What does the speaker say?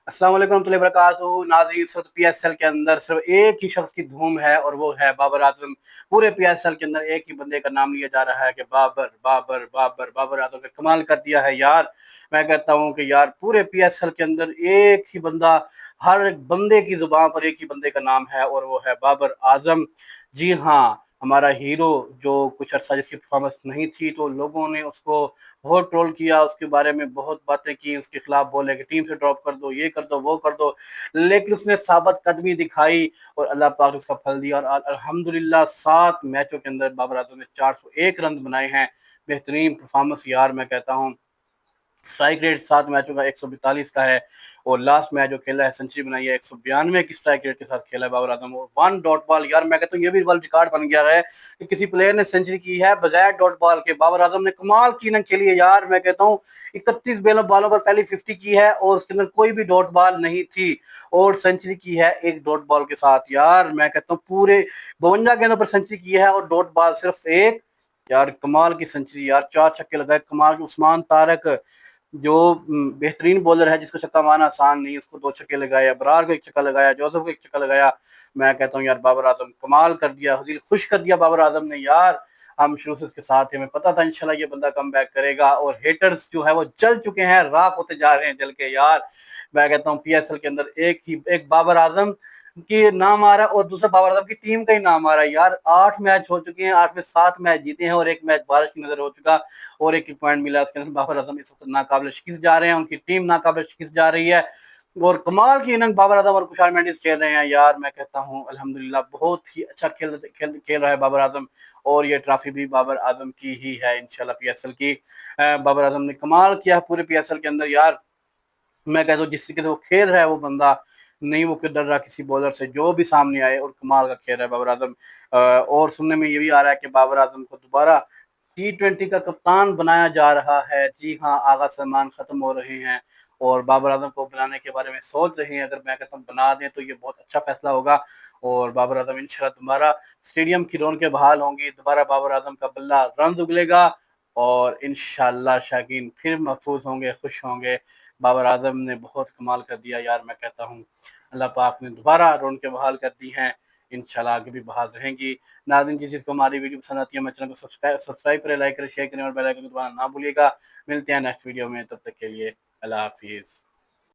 अस्सलाम वालेकुम रहमतुल्लाहि व बरकातुहू। नाज़रीन, इस वक्त पीएसएल के अंदर सिर्फ एक ही शख्स की धूम है और वो है बाबर आजम। पूरे पीएसएल के अंदर एक ही बंदे का नाम लिया जा रहा है कि बाबर बाबर बाबर बाबर आजम ने कमाल कर दिया है यार। मैं कहता हूँ कि यार पूरे पीएसएल के अंदर एक ही बंदा, हर एक बंदे की जुबान पर एक ही बंदे का नाम है और वो है बाबर आजम। जी हाँ, हमारा हीरो जो कुछ अर्सा जिसकी परफॉर्मेंस नहीं थी तो लोगों ने उसको बहुत ट्रोल किया, उसके बारे में बहुत बातें की, उसके खिलाफ बोले कि टीम से ड्रॉप कर दो, ये कर दो, वो कर दो। लेकिन उसने साबित कदमी दिखाई और अल्लाह पाक ने उसका फल दिया और अल्हम्दुलिल्लाह 7 मैचों के अंदर बाबर आजम ने 401 रन बनाए हैं। बेहतरीन परफॉर्मेंस यार, मैं कहता हूँ। स्ट्राइक रेट 7 मैचों का 142 का है और लास्ट मैच जो खेला है सेंचुरी बनाई है 192 की स्ट्राइक रेट के साथ खेला है बाबर आजम। और 1 डॉट बॉल, यार मैं कहता हूँ ये भी वर्ल्ड रिकॉर्ड बन गया है कि किसी प्लेयर ने सेंचुरी की है बगैर डॉट बॉल के। बाबर आजम ने कमाल की इनिंग खेली है यार, मैं कहता हूँ 31 बालों पर पहली 50 की है और उसके अंदर कोई भी डॉट बॉल नहीं थी और सेंचुरी की है एक डॉट बॉल के साथ। यार मैं कहता हूँ पूरे 52 गेंदों पर सेंचुरी की है और डॉट बॉल सिर्फ एक। यार कमाल की सेंचुरी यार, 4 छक्के लगाए कमाल के। उस्मान तारक जो बेहतरीन बॉलर है, जिसको छक्का मारना आसान नहीं, उसको 2 छक्के लगाए। अबरार को 1 छक्का लगाया, जोसेफ को 1 छक्का लगाया। मैं कहता हूँ यार बाबर आजम कमाल कर दिया, दिल खुश कर दिया बाबर आजम ने यार। हम शुरू से इसके साथ थे, हमें पता था इंशाल्लाह ये बंदा कम बैक करेगा और हेटर्स जो है वो जल चुके हैं, राख होते जा रहे हैं जल के यार। मैं कहता हूँ पीएसएल के अंदर एक बाबर आजम की नाम आ रहा है और दूसरा बाबर आजम की टीम का ही नाम आ रहा है यार। 8 मैच हो चुके हैं, 8 में 7 मैच जीते हैं और एक मैच बारिश की नजर हो चुका और एक पॉइंट मिला उसके अंदर। बाबर आजम इस वक्त नाकाबिल शिकस्त जा रहे हैं, उनकी टीम नाकाबिल शिकस्त जा रही है और कमाल की इनिंग बाबर आजम और खुशाल मेंडिस खेल रहे हैं यार। मैं कहता हूँ अल्हम्दुलिल्लाह बहुत ही अच्छा खेल रहा है बाबर आजम और ये ट्रॉफी भी बाबर आजम की ही है इंशाल्लाह पीएसएल की। बाबर आजम ने कमाल किया पूरे पीएसएल के अंदर यार। मैं कहता हूँ जिस तरीके से वो खेल रहा है वो बंदा नहीं वो डर रहा किसी बॉलर से, जो भी सामने आए, और कमाल का खेल रहा है बाबर आजम। और सुनने में ये भी आ रहा है कि बाबर आजम को दोबारा T20 का कप्तान बनाया जा रहा है। जी हाँ, आगा सलमान खत्म हो रहे हैं और बाबर आजम को बनाने के बारे में सोच रहे हैं। अगर मैं कहता हूँ बना दें तो ये बहुत अच्छा फैसला होगा और बाबर आजम इंशाल्लाह दोबारा स्टेडियम की रौनकें बहाल होंगी, दोबारा बाबर आजम का बल्ला रन उगलेगा और इंशाल्लाह शाकीन फिर महफूज होंगे, खुश होंगे। बाबर आजम ने बहुत कमाल कर दिया यार, मैं कहता हूँ अल्लाह पाक ने दोबारा रौनकें बहाल कर दी हैं, इंशाल्लाह आगे भी बहाल रहेंगी। नाज़रीन, जिस चीज़ को हमारी वीडियो पसंद आती है हमारे चैनल को सब्सक्राइब करें, लाइक करें, शेयर करें और बेल आइकन को दबाना ना भूलिएगा। मिलते हैं नेक्स्ट वीडियो में, तब तक के लिए अल्लाह हाफिज़।